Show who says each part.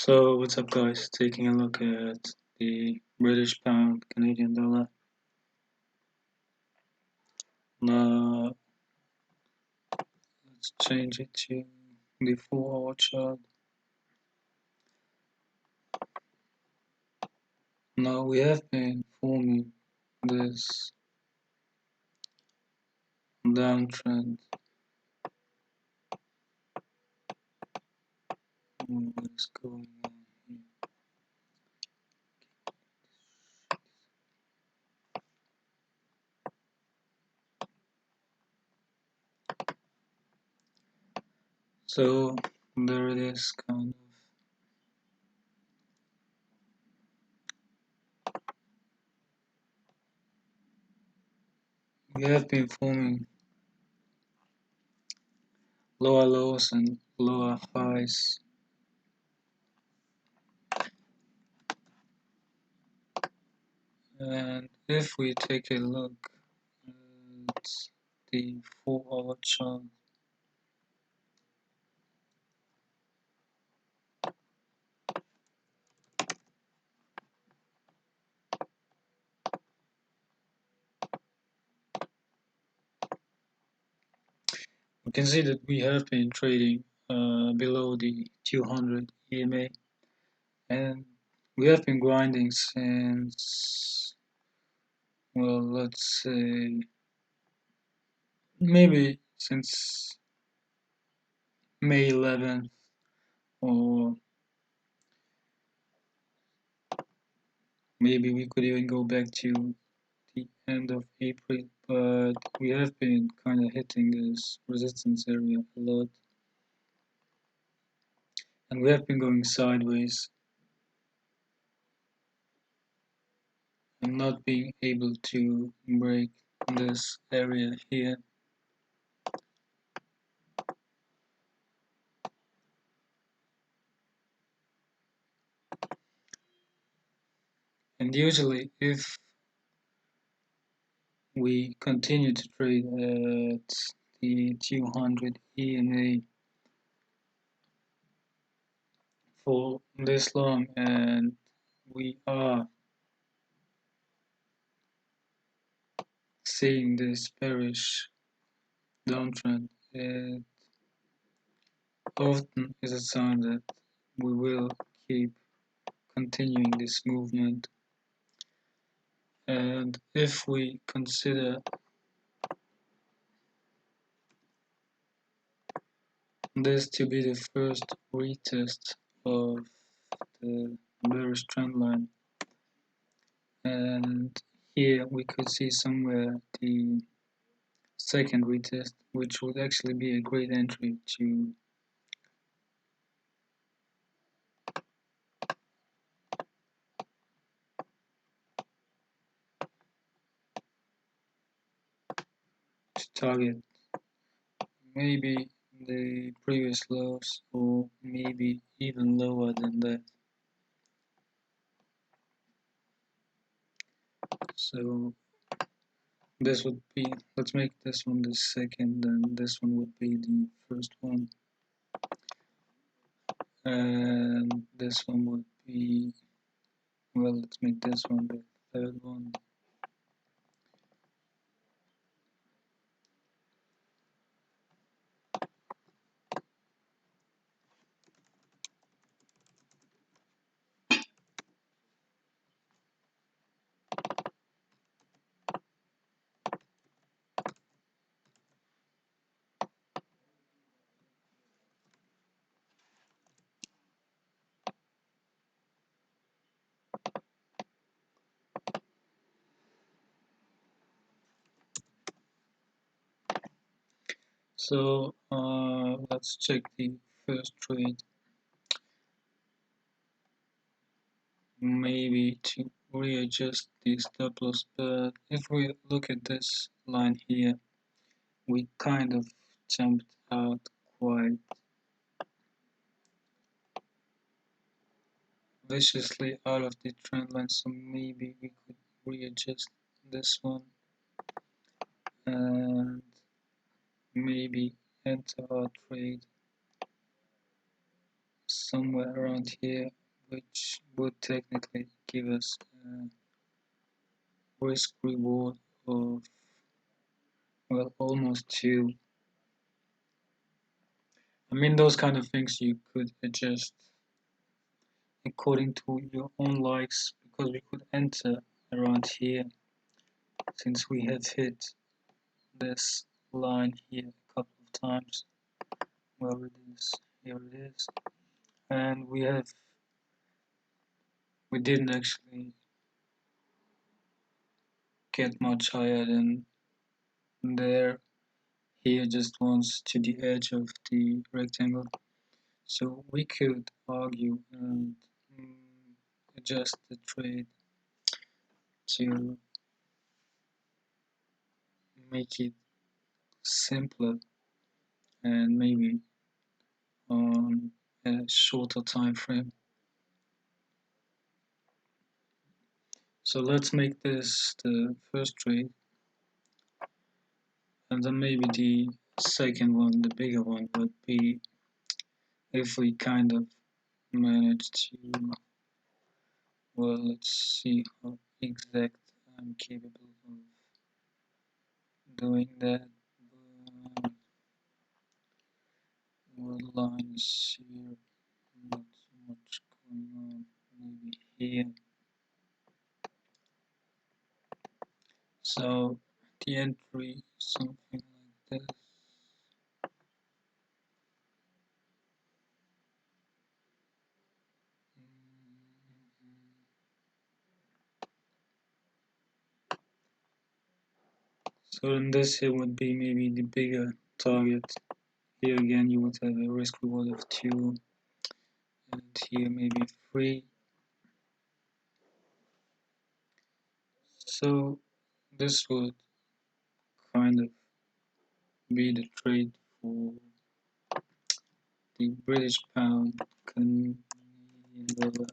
Speaker 1: So what's up guys, taking a look at the British pound Canadian dollar. Now let's change it to the 4-hour chart. Now we have been forming this downtrend. What is going on here? So there it is, kind of. We have been forming lower lows and lower highs. And if we take a look at the 4-hour chart, we can see that we have been trading below the 200 EMA, and we have been grinding since, well, let's say maybe since May 11th, or maybe we could even go back to the end of April, but we have been kind of hitting this resistance area a lot, and we have been going sideways and not being able to break this area here. And usually if we continue to trade at the 200 EMA for this long, and we are seeing this bearish downtrend, it often is a sign that we will keep continuing this movement. And if we consider this to be the first retest of the bearish trend line, and here we could see somewhere the second retest, which would actually be a great entry to target maybe the previous lows, or maybe even lower than that. So this would be, let's make this one the second, and this one would be the first one, and this one would be, well, let's make this one the third one. So let's check the first trade, maybe to readjust the stop loss. But if we look at this line here, we kind of jumped out quite viciously out of the trend line, so maybe we could readjust this one and maybe enter our trade somewhere around here, which would technically give us a risk reward of, well, almost 2. I mean, those kind of things you could adjust according to your own likes, because we could enter around here since we have hit this line here a couple of times. Where it is, here it is, and we didn't actually get much higher than there. Here just wants to the edge of the rectangle, so we could argue and adjust the trade to make it simpler and maybe on a shorter time frame. So let's make this the first trade, and then maybe the second one, the bigger one, would be if we kind of manage to, well, let's see how exact I'm capable of doing that. What lines here? Not so much going on. Maybe here. So the entry, something like this. So in this here would be maybe the bigger target. Here again you would have a risk reward of 2, and here maybe 3. So this would kind of be the trade for the British pound Canadian dollar